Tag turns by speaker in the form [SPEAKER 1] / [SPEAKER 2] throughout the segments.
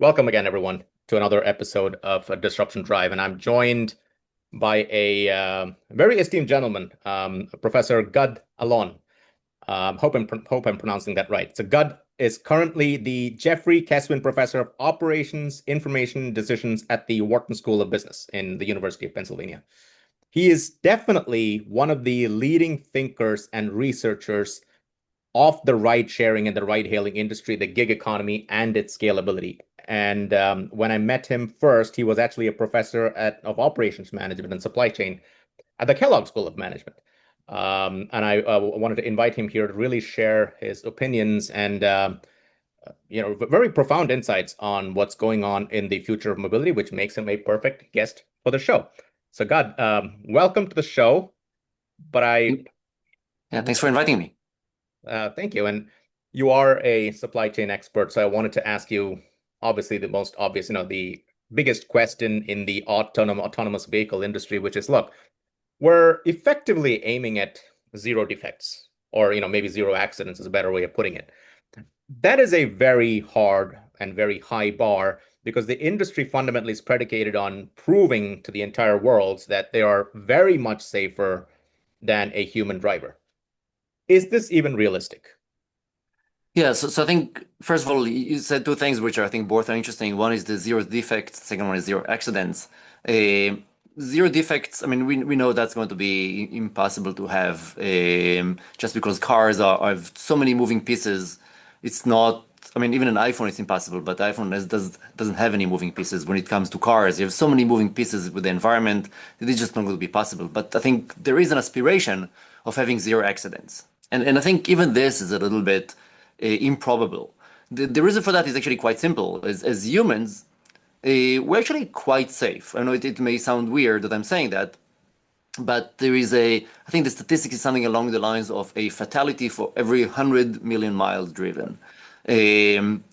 [SPEAKER 1] Welcome again, everyone, to another episode of Disruption Drive. And I'm joined by a very esteemed gentleman, Professor Gad Allon. Hope I'm pronouncing that right. So Gad is currently the Jeffrey Keswin Professor of Operations, Information Decisions at the Wharton School of Business in the University of Pennsylvania. He is definitely one of the leading thinkers and researchers of the ride sharing and the ride hailing industry, the gig economy, and its scalability. And when I met him first, he was actually a professor of operations management and supply chain at the Kellogg School of Management. And I wanted to invite him here to really share his opinions and very profound insights on what's going on in the future of mobility, which makes him a perfect guest for the show. So, God, welcome to the show. But
[SPEAKER 2] Yeah, thanks for inviting me.
[SPEAKER 1] thank you. And you are a supply chain expert, so I wanted to ask you, obviously, the most obvious, the biggest question in the autonomous vehicle industry, which is, look, we're effectively aiming at zero defects, or maybe zero accidents is a better way of putting it. That is a very hard and very high bar because the industry fundamentally is predicated on proving to the entire world that they are very much safer than a human driver. Is this even realistic?
[SPEAKER 2] Yeah, so I think first of all, you said two things which I think both are interesting. One is the zero defects, second one is zero accidents. Uh, Zero defects, I mean, we know that's going to be impossible to have just because cars have so many moving pieces. It's not, I mean, even an iPhone is impossible, but iPhone doesn't have any moving pieces when it comes to cars. You have so many moving pieces with the environment, it is just not going to be possible. But I think there is an aspiration of having zero accidents. And I think even this is a little bit improbable. The reason for that is actually quite simple. As humans, we're actually quite safe. I know it may sound weird that I'm saying that, but I think the statistic is something along the lines of a fatality for every 100 million miles driven. Um,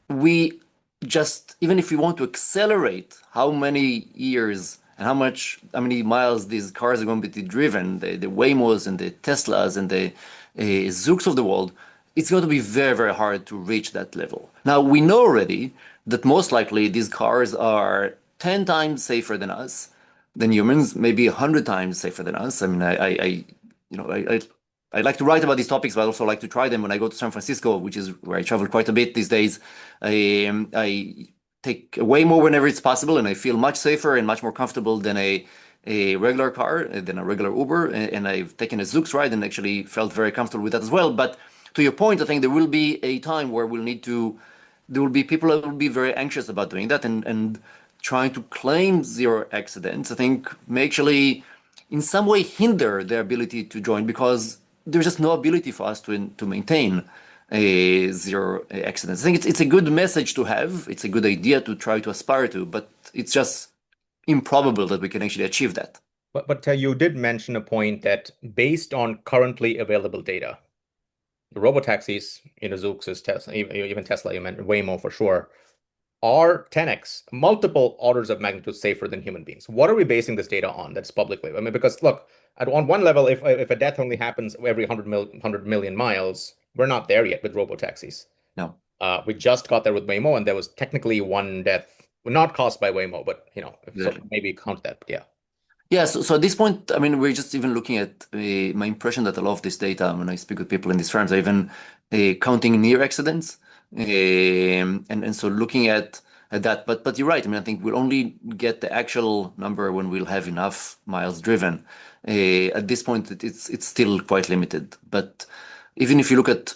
[SPEAKER 2] we just, even if we want to accelerate how many years and how many miles these cars are going to be driven, the Waymos and the Teslas and the Zooks of the world, it's going to be very, very hard to reach that level. Now, we know already that most likely these cars are 10 times safer than us, than humans, maybe 100 times safer than us. I mean, you know, I like to write about these topics, but I also like to try them when I go to San Francisco, which is where I travel quite a bit these days. I take way more whenever it's possible, and I feel much safer and much more comfortable than a regular car, than a regular Uber. And I've taken a Zoox ride and actually felt very comfortable with that as well. But to your point, I think there will be a time where there will be people that will be very anxious about doing that and trying to claim zero accidents. I think may actually in some way hinder their ability to join because there's just no ability for us to maintain a zero accidents. I think it's a good message to have. It's a good idea to try to aspire to, but it's just improbable that we can actually achieve that.
[SPEAKER 1] But you did mention a point that based on currently available data, the robotaxis, Zoox, Tesla, even Tesla, you mentioned Waymo for sure, are 10x, multiple orders of magnitude safer than human beings. What are we basing this data on that's publicly? I mean, because look, on one level, if a death only happens every 100 million miles, we're not there yet with robotaxis.
[SPEAKER 2] No.
[SPEAKER 1] We just got there with Waymo, and there was technically one death, well, not caused by Waymo, but so
[SPEAKER 2] Exactly.
[SPEAKER 1] maybe count that. But yeah.
[SPEAKER 2] Yeah, so at this point, I mean, we're just even looking at my impression that a lot of this data, when I speak with people in these firms, are even counting near accidents. And so looking at that, but you're right. I mean, I think we'll only get the actual number when we'll have enough miles driven. At this point, it's still quite limited. But even if you look at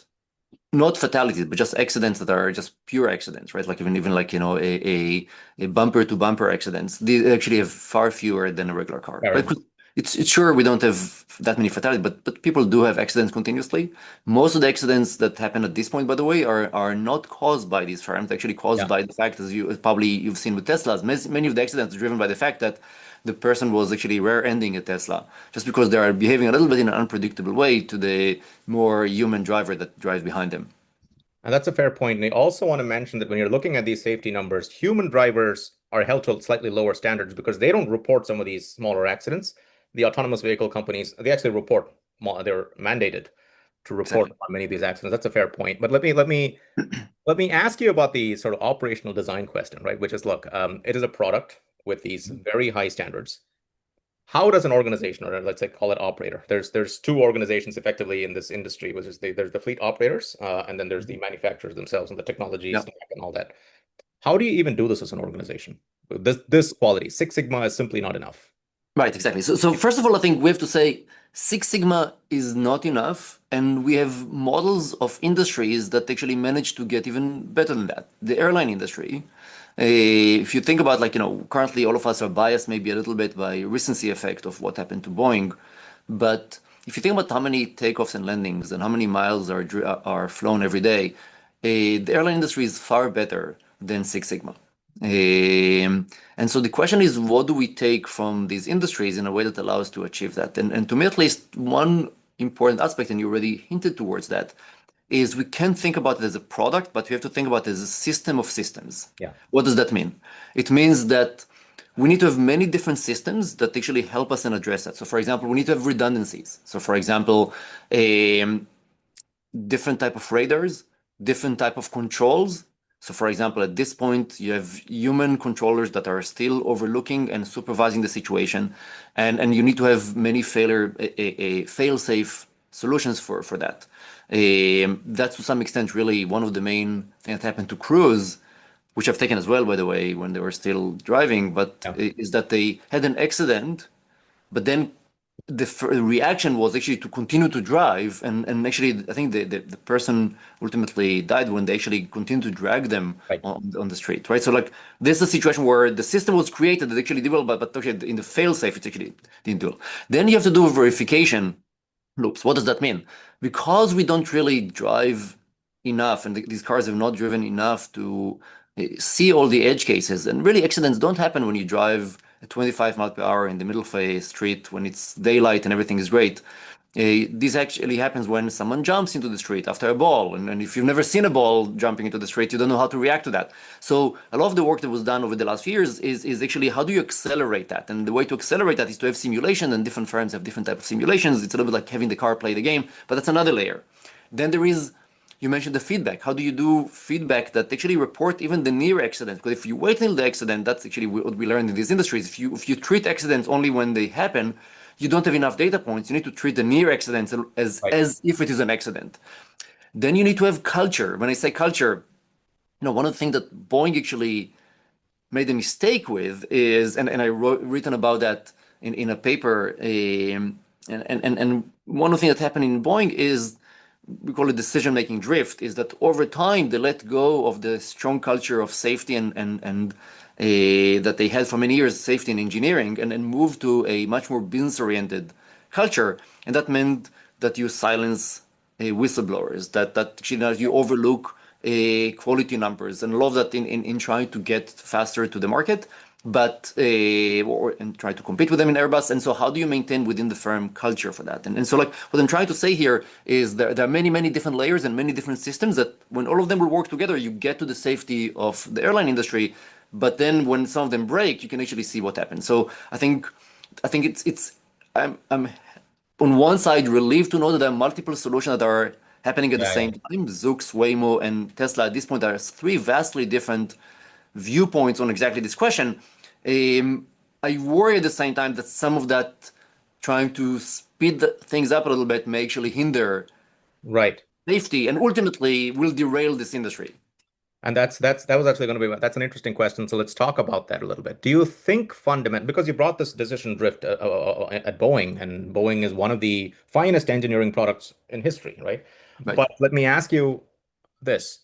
[SPEAKER 2] not fatalities, but just accidents that are just pure accidents, right? Like even like a bumper to bumper accidents. They actually have far fewer than a regular car.
[SPEAKER 1] Fair
[SPEAKER 2] But
[SPEAKER 1] enough.
[SPEAKER 2] it's sure we don't have that many fatalities, but people do have accidents continuously. Most of the accidents that happen at this point, by the way, are not caused by these firms. Actually, caused
[SPEAKER 1] Yeah.
[SPEAKER 2] by the fact, as you've seen with Teslas, many of the accidents are driven by the fact that the person was actually rear-ending a Tesla, just because they are behaving a little bit in an unpredictable way to the more human driver that drives behind them.
[SPEAKER 1] And that's a fair point. And I also want to mention that when you're looking at these safety numbers, human drivers are held to slightly lower standards because they don't report some of these smaller accidents. The autonomous vehicle companies, they actually report, they're mandated to report
[SPEAKER 2] Exactly.
[SPEAKER 1] on many of these accidents. That's a fair point. But let me ask you about the sort of operational design question, right? Which is, look, it is a product with these very high standards. How does an organization, or let's say call it operator, there's two organizations effectively in this industry, which is there's the fleet operators, and then there's the manufacturers themselves and the technology
[SPEAKER 2] Yeah.
[SPEAKER 1] stack and all that. How do you even do this as an organization? This quality, Six Sigma is simply not enough.
[SPEAKER 2] Right, exactly. So first of all, I think we have to say Six Sigma is not enough, and we have models of industries that actually manage to get even better than that. The airline industry, if you think about, like, currently all of us are biased maybe a little bit by recency effect of what happened to Boeing, but if you think about how many takeoffs and landings and how many miles are flown every day, the airline industry is far better than Six Sigma. And so the question is, what do we take from these industries in a way that allows to achieve that? And to me, at least, one important aspect, and you already hinted towards that, is we can't think about it as a product, but we have to think about it as a system of systems.
[SPEAKER 1] Yeah.
[SPEAKER 2] What does that mean? It means that we need to have many different systems that actually help us and address that. So, for example, we need to have redundancies. So, for example, different type of radars, different type of controls. So for example, at this point, you have human controllers that are still overlooking and supervising the situation, and you need to have many fail-safe solutions for that. That's to some extent really one of the main things that happened to Cruise, which I've taken as well, by the way, when they were still driving, but
[SPEAKER 1] Yeah.
[SPEAKER 2] is that they had an accident, but then the reaction was actually to continue to drive, and actually I think the person ultimately died when they actually continued to drag them
[SPEAKER 1] Right.
[SPEAKER 2] on the street, right? So like this is a situation where the system was created that actually did well, but actually in the fail safe it actually didn't do well. Then you have to do verification loops. What does that mean? Because we don't really drive enough, and these cars have not driven enough to see all the edge cases, and really accidents don't happen when you drive at 25 miles per hour in the middle of a street when it's daylight and everything is great. This actually happens when someone jumps into the street after a ball, and if you've never seen a ball jumping into the street, you don't know how to react to that. So a lot of the work that was done over the last few years is actually how do you accelerate that? And the way to accelerate that is to have simulation, and different firms have different type of simulations. It's a little bit like having the car play the game, but that's another layer. Then there is, you mentioned the feedback. How do you do feedback that actually report even the near accident? Because if you wait till the accident, that's actually what we learned in these industries. If you treat accidents only when they happen, you don't have enough data points. You need to treat the near accidents
[SPEAKER 1] Right.
[SPEAKER 2] as if it is an accident. Then you need to have culture. When I say culture, one of the things that Boeing actually made a mistake with is, and I written about that in a paper, and one of the things that happened in Boeing is we call it decision-making drift, is that over time they let go of the strong culture of safety and that they had for many years, safety and engineering, and moved to a much more business-oriented culture, and that meant that you silence whistleblowers, that you overlook quality numbers, and a lot of that in trying to get faster to the market, but and try to compete with them in Airbus. And so how do you maintain within the firm culture for that? And so like what I'm trying to say here is there are many different layers and many different systems that when all of them will work together, you get to the safety of the airline industry. But then when some of them break, you can actually see what happens. So I think it's I'm on one side relieved to know that there are multiple solutions that are happening at the
[SPEAKER 1] Yeah, yeah.
[SPEAKER 2] same time. Zoox, Waymo, and Tesla at this point are three vastly different viewpoints on exactly this question. I worry at the same time that some of that trying to speed things up a little bit may actually hinder
[SPEAKER 1] Right.
[SPEAKER 2] safety and ultimately will derail this industry.
[SPEAKER 1] And that was actually going to be that's an interesting question. So let's talk about that a little bit. Do you think fundament because you brought this decision drift at Boeing, and Boeing is one of the finest engineering products in history, right?
[SPEAKER 2] Right.
[SPEAKER 1] But let me ask you this.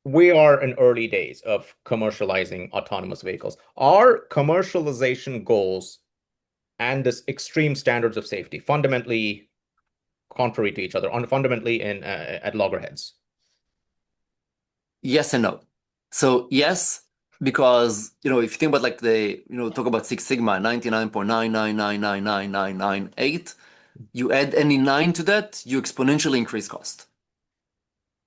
[SPEAKER 1] We are in early days of commercializing autonomous vehicles. Are commercialization goals and this extreme standards of safety fundamentally contrary to each other, on fundamentally in at loggerheads?
[SPEAKER 2] Yes and no. So yes, because if you think about like talk about Six Sigma, 99.9999998, you add any nine to that, you exponentially increase cost.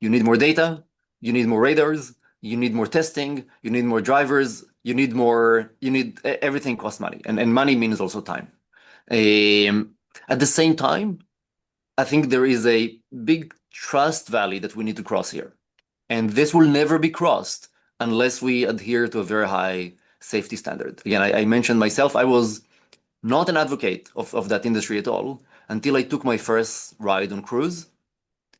[SPEAKER 2] You need more data, you need more radars, you need more testing, you need more drivers, everything costs money. And money means also time. At the same time, I think there is a big trust valley that we need to cross here. And this will never be crossed unless we adhere to a very high safety standard. Again, I mentioned myself, I was not an advocate of that industry at all until I took my first ride on cruise.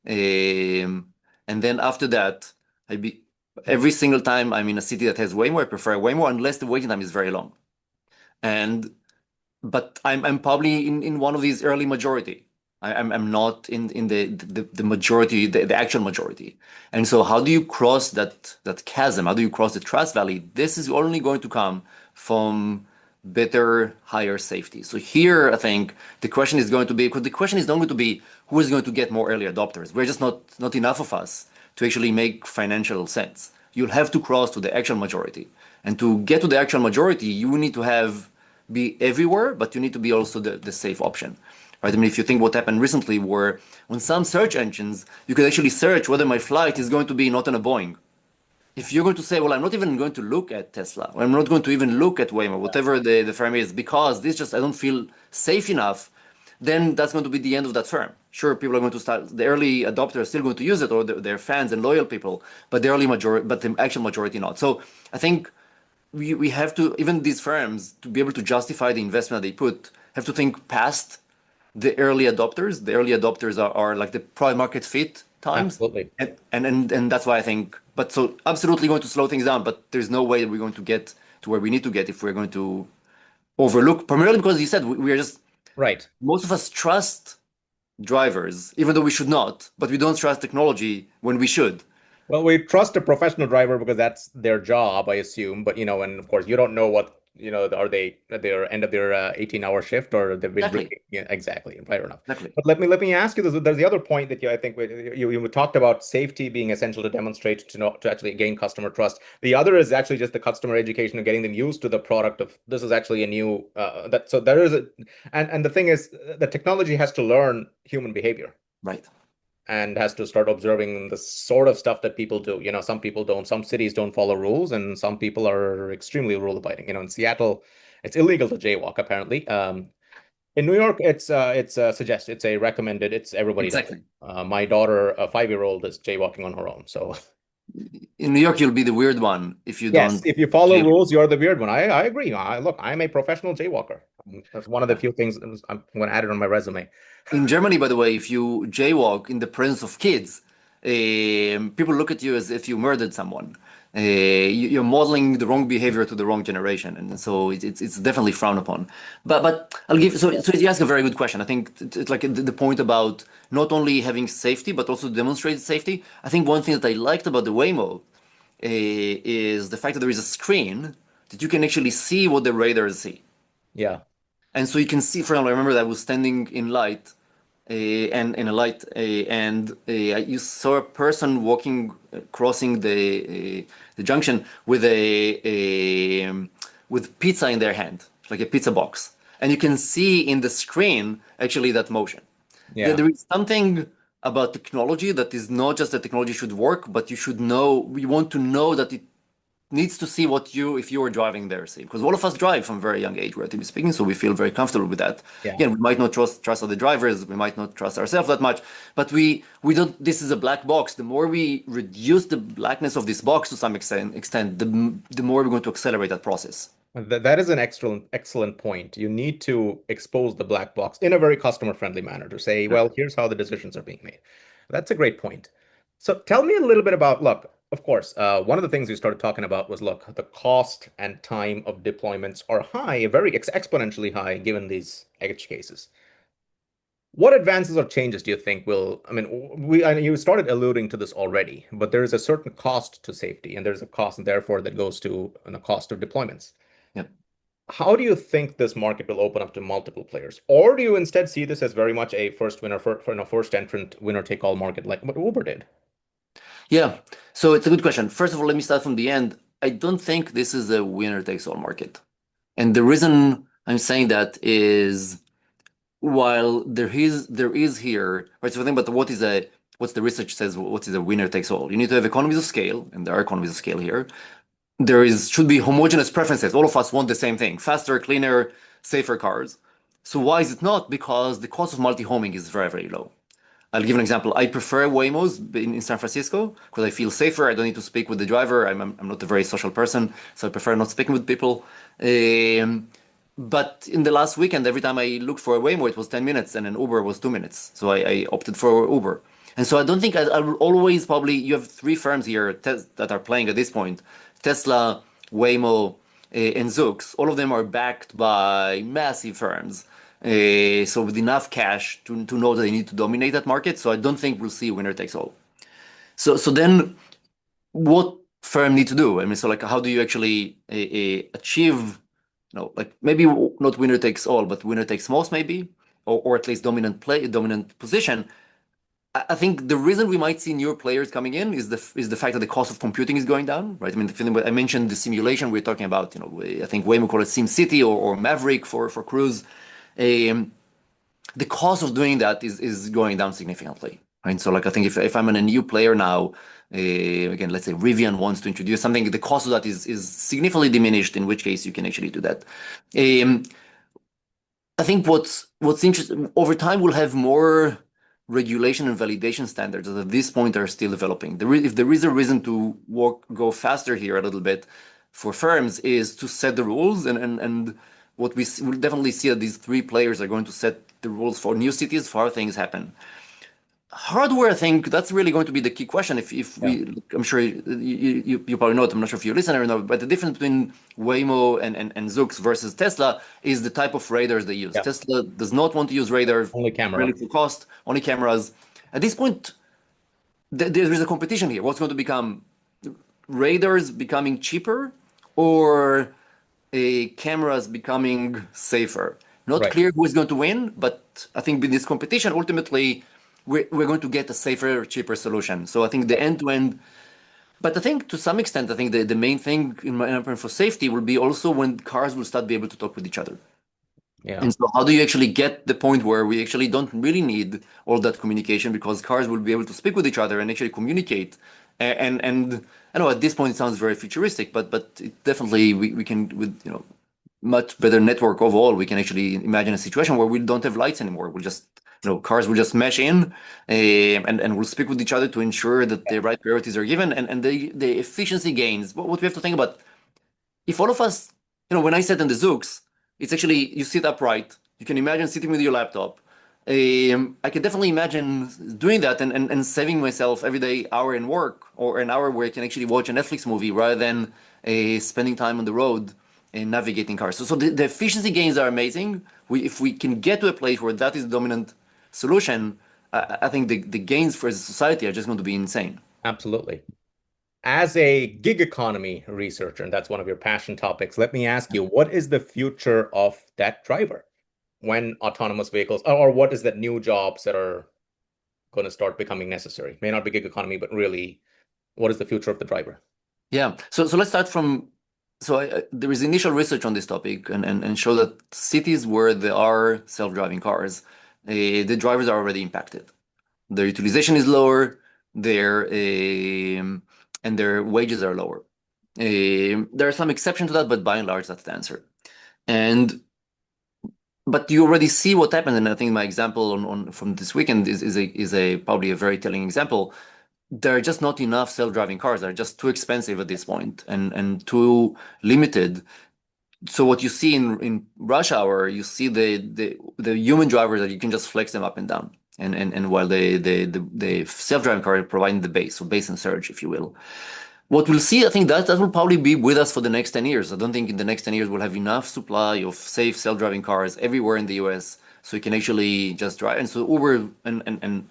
[SPEAKER 2] And then after that, I be every single time I'm in a city that has Waymo, I prefer Waymo unless the waiting time is very long. And but I'm probably in one of these early majority. I'm not in the majority, the actual majority. And so how do you cross that chasm? How do you cross the trust valley? This is only going to come from better, higher safety. So here, I think the question is going to be, because the question is not going to be who is going to get more early adopters. We're just not enough of us to actually make financial sense. You'll have to cross to the actual majority. And to get to the actual majority, you need to be everywhere, but you need to be also the safe option. Right? I mean, if you think what happened recently, where on some search engines, you could actually search whether my flight is going to be not on a Boeing. If you're going to say, well, I'm not even going to look at Tesla, or I'm not going to even look at Waymo, whatever the firm is, because I don't feel safe enough, then that's going to be the end of that firm. Sure, people are going to start, the early adopters are still going to use it, or their fans and loyal people, but the actual majority not. So I think we have to, even these firms, to be able to justify the investment they put, have to think past the early adopters. The early adopters are like the product market fit times.
[SPEAKER 1] Absolutely.
[SPEAKER 2] And that's why I think, but so absolutely going to slow things down, but there's no way that we're going to get to where we need to get if we're going to overlook, primarily because you said we are just,
[SPEAKER 1] Right.
[SPEAKER 2] most of us trust drivers, even though we should not, but we don't trust technology when we should.
[SPEAKER 1] Well, we trust a professional driver because that's their job, I assume. But and of course, you don't know what are they at their end of their 18-hour shift, or they've been
[SPEAKER 2] Exactly.
[SPEAKER 1] drinking? Yeah, exactly, right or not.
[SPEAKER 2] Exactly.
[SPEAKER 1] But let me ask you this. There's the other point that I think you talked about safety being essential to demonstrate to actually gain customer trust. The other is actually just the customer education and getting them used to the product of this is actually a new that so there is a and the thing is the technology has to learn human behavior
[SPEAKER 2] Right.
[SPEAKER 1] and has to start observing the sort of stuff that people do. Some people don't, some cities don't follow rules, and some people are extremely rule abiding. In Seattle, it's illegal to jaywalk, apparently. In New York, it's a recommended, it's everybody does it.
[SPEAKER 2] Exactly.
[SPEAKER 1] My daughter, a 5-year-old, is jaywalking on her own. So
[SPEAKER 2] In New York, you'll be the weird one if you
[SPEAKER 1] yes,
[SPEAKER 2] don't
[SPEAKER 1] if you follow
[SPEAKER 2] jaywalk.
[SPEAKER 1] rules, you're the weird one. I agree. Look, I'm a professional jaywalker. That's one of the few things I'm going to add it on my resume.
[SPEAKER 2] In Germany, by the way, if you jaywalk in the presence of kids, people look at you as if you murdered someone. You're modeling the wrong behavior to the wrong generation, and so it's definitely frowned upon. But I'll give so you ask a very good question. I think it's like the point about not only having safety but also demonstrated safety. I think one thing that I liked about the Waymo is the fact that there is a screen that you can actually see what the radars see.
[SPEAKER 1] Yeah.
[SPEAKER 2] And so you can see, for example, I remember that I was standing in light, and in a light, and you saw a person walking, crossing the junction with with pizza in their hand, like a pizza box, and you can see in the screen actually that motion.
[SPEAKER 1] Yeah.
[SPEAKER 2] There is something about technology that is not just that technology should work, but you should know. We want to know that it needs to see if you were driving there, see, because all of us drive from a very young age, relatively speaking, so we feel very comfortable with that.
[SPEAKER 1] Yeah.
[SPEAKER 2] Again, we might not trust other drivers, we might not trust ourselves that much, but we don't. This is a black box. The more we reduce the blackness of this box to some extent, the more we're going to accelerate that process.
[SPEAKER 1] That is an excellent point. You need to expose the black box in a very customer-friendly manner to say,
[SPEAKER 2] Yeah.
[SPEAKER 1] well, here's how the decisions are being made. That's a great point. So tell me a little bit about, look, of course, one of the things we started talking about was, look, the cost and time of deployments are high, very exponentially high, given these edge cases. What advances or changes do you think I mean, you started alluding to this already, but there is a certain cost to safety, and there's a cost, and therefore that goes to the cost of deployments.
[SPEAKER 2] Yeah.
[SPEAKER 1] How do you think this market will open up to multiple players? Or do you instead see this as very much a first winner for a first entrant winner take all market like what Uber did?
[SPEAKER 2] Yeah. So it's a good question. First of all, let me start from the end. I don't think this is a winner takes all market. And the reason I'm saying that is while there is here, right? So think about what's the research says, what is a winner takes all. You need to have economies of scale, and there are economies of scale here. Should be homogeneous preferences. All of us want the same thing: faster, cleaner, safer cars. So why is it not? Because the cost of multi-homing is very, very low. I'll give an example. I prefer Waymos in San Francisco because I feel safer. I don't need to speak with the driver. I'm not a very social person, so I prefer not speaking with people. Um, but in the last weekend, every time I looked for a Waymo, it was 10 minutes, and an Uber was 2 minutes. So I opted for Uber. And so I don't think I will always probably, you have three firms here that are playing at this point: Tesla, Waymo, and Zoox. All of them are backed by massive firms. So with enough cash to know that they need to dominate that market. So I don't think we'll see winner takes all. So then what firm need to do? I mean, so like how do you actually achieve, like maybe not winner takes all, but winner takes most maybe, or at least dominant position. I think the reason we might see newer players coming in is the fact that the cost of computing is going down, right? I mean, I mentioned the simulation we're talking about. I think Waymo call it SimCity or Maverick for Cruise. Um, the cost of doing that is going down significantly, right? So like I think if I'm a new player now, again, let's say Rivian wants to introduce something, the cost of that is significantly diminished. In which case you can actually do that. Um, I think what's interesting over time, we'll have more regulation and validation standards that at this point are still developing. If there is a reason to go faster here a little bit for firms is to set the rules, and what we'll definitely see that these three players are going to set the rules for new cities, for how things happen. Hardware, I think that's really going to be the key question. If
[SPEAKER 1] Yeah.
[SPEAKER 2] I'm sure you probably know it. I'm not sure if you listen or not, but the difference between Waymo and Zoox versus Tesla is the type of radars they use.
[SPEAKER 1] Yeah.
[SPEAKER 2] Tesla does not want to use radar
[SPEAKER 1] Only
[SPEAKER 2] really
[SPEAKER 1] camera.
[SPEAKER 2] for cost, only cameras. At this point, there is a competition here. What's going to become radars becoming cheaper or cameras becoming safer? Not
[SPEAKER 1] Right.
[SPEAKER 2] clear who is going to win, but I think with this competition, ultimately, we're going to get a safer, cheaper solution. So I think the end-to-end, but I think to some extent, I think the main thing in my opinion for safety will be also when cars will start be able to talk with each other.
[SPEAKER 1] Yeah.
[SPEAKER 2] And so how do you actually get the point where we actually don't really need all that communication because cars will be able to speak with each other and actually communicate. And I know at this point it sounds very futuristic, but it definitely we can with much better network overall, we can actually imagine a situation where we don't have lights anymore. We'll just cars will just mesh in and we'll speak with each other to ensure that the right priorities are given and the efficiency gains. What we have to think about if all of us, when I sat in the Zooks, it's actually you sit upright. You can imagine sitting with your laptop. I can definitely imagine doing that and saving myself every day hour in work or an hour where I can actually watch a Netflix movie rather than spending time on the road and navigating cars. So the efficiency gains are amazing. If we can get to a place where that is the dominant solution, I think the gains for the society are just going to be insane.
[SPEAKER 1] Absolutely. As a gig economy researcher, and that's one of your passion topics, let me ask you, what is the future of that driver when autonomous vehicles, or what is that new jobs that are going to start becoming necessary? May not be gig economy, but really, what is the future of the driver?
[SPEAKER 2] Yeah. So let's start from. So there is initial research on this topic and show that cities where there are self-driving cars, the drivers are already impacted. Their utilization is lower, and their wages are lower. There are some exceptions to that, but by and large, that's the answer. And but you already see what happened, and I think my example on from this weekend is probably a very telling example. There are just not enough self-driving cars. They're just too expensive at this point and too limited. So what you see in rush hour, you see the human drivers that you can just flex them up and down. And while the self-driving car is providing the base, so base and surge, if you will. What we'll see, I think that will probably be with us for the next 10 years. I don't think in the next 10 years we'll have enough supply of safe self-driving cars everywhere in the US so you can actually just drive. And so Uber and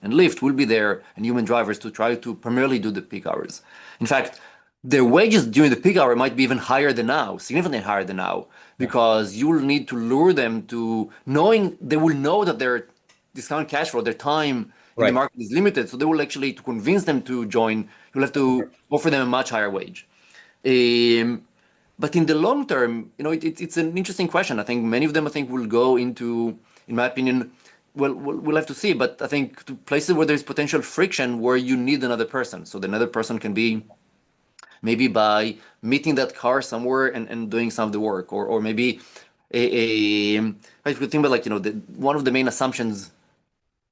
[SPEAKER 2] Lyft will be there and human drivers to try to primarily do the peak hours. In fact, their wages during the peak hour might be even higher than now, significantly higher than now,
[SPEAKER 1] Yeah.
[SPEAKER 2] because you will need to lure them to knowing they will know that their discount cash flow, their time in the
[SPEAKER 1] Right.
[SPEAKER 2] market is limited. So they will actually, to convince them to join, you'll have to offer them a much higher wage. Um, but in the long term, it's an interesting question. I think many of them, I think, will go into, in my opinion, well, we'll have to see. But I think to places where there's potential friction, where you need another person. So the another person can be maybe by meeting that car somewhere and doing some of the work, or maybe if you think about like one of the main assumptions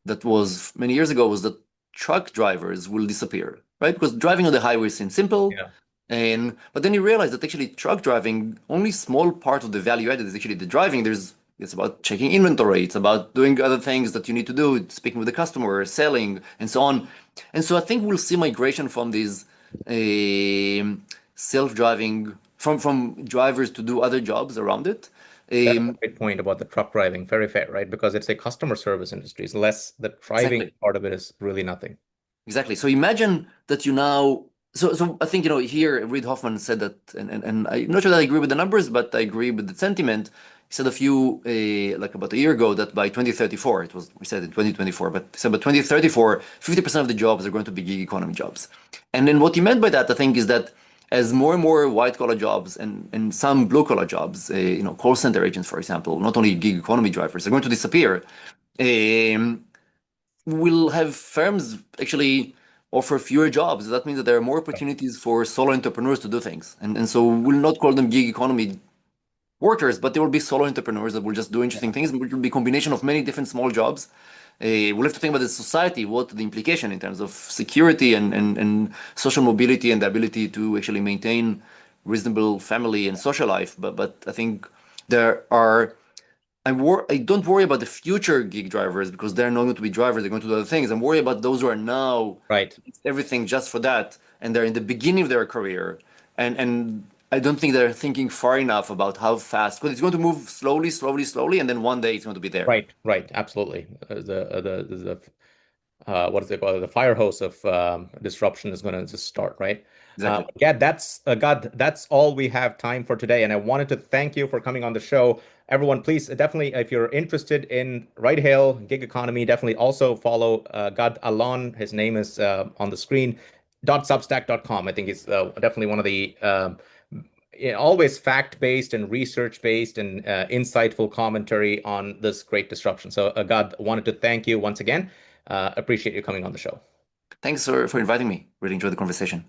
[SPEAKER 2] that was many years ago was that truck drivers will disappear, right? Because driving on the highway seems simple,
[SPEAKER 1] Yeah.
[SPEAKER 2] and but then you realize that actually truck driving, only small part of the value added is actually the driving. It's about checking inventory, it's about doing other things that you need to do, speaking with the customer, selling, and so on. And so I think we'll see migration from these self-driving from drivers to do other jobs around it.
[SPEAKER 1] That's a
[SPEAKER 2] Um,
[SPEAKER 1] great point about the truck driving. Very fair, right? Because it's a customer service industry. It's less the driving
[SPEAKER 2] exactly.
[SPEAKER 1] part of it is really nothing.
[SPEAKER 2] Exactly. So imagine that you now. So I think here Reid Hoffman said that, and I'm not sure that I agree with the numbers, but I agree with the sentiment. He said like about a year ago that by 2034, it was we said in 2024, but he said by 2034, 50% of the jobs are going to be gig economy jobs. And then what he meant by that, I think, is that as more and more white collar jobs and some blue collar jobs, call center agents, for example, not only gig economy drivers, are going to disappear. Um, will have firms actually offer fewer jobs. That means that there are more opportunities for solo entrepreneurs to do things. And so we'll not call them gig economy workers, but there will be solo entrepreneurs that will just do interesting
[SPEAKER 1] Yeah.
[SPEAKER 2] things, which will be a combination of many different small jobs. We'll have to think about the society, what the implication in terms of security and social mobility and the ability to actually maintain reasonable family and social life. But I think there are I don't worry about the future gig drivers because they're not going to be drivers, they're going to do other things. I'm worried about those who are now
[SPEAKER 1] Right.
[SPEAKER 2] everything just for that and they're in the beginning of their career. And I don't think they're thinking far enough about how fast because it's going to move slowly, slowly, slowly, and then one day it's going to be there.
[SPEAKER 1] Right. Right. Absolutely. What is it called? The fire hose of disruption is going to just start, right?
[SPEAKER 2] Exactly.
[SPEAKER 1] Yeah, that's all we have time for today. And I wanted to thank you for coming on the show. Everyone, please definitely, if you're interested in ride hail, gig economy, definitely also follow Gad Allon. His name is on the screen. .substack.com. I think it's definitely one of the always fact-based and research-based and insightful commentary on this great disruption. So, Gad, wanted to thank you once again. Appreciate you coming on the show.
[SPEAKER 2] Thanks for inviting me. Really enjoyed the conversation.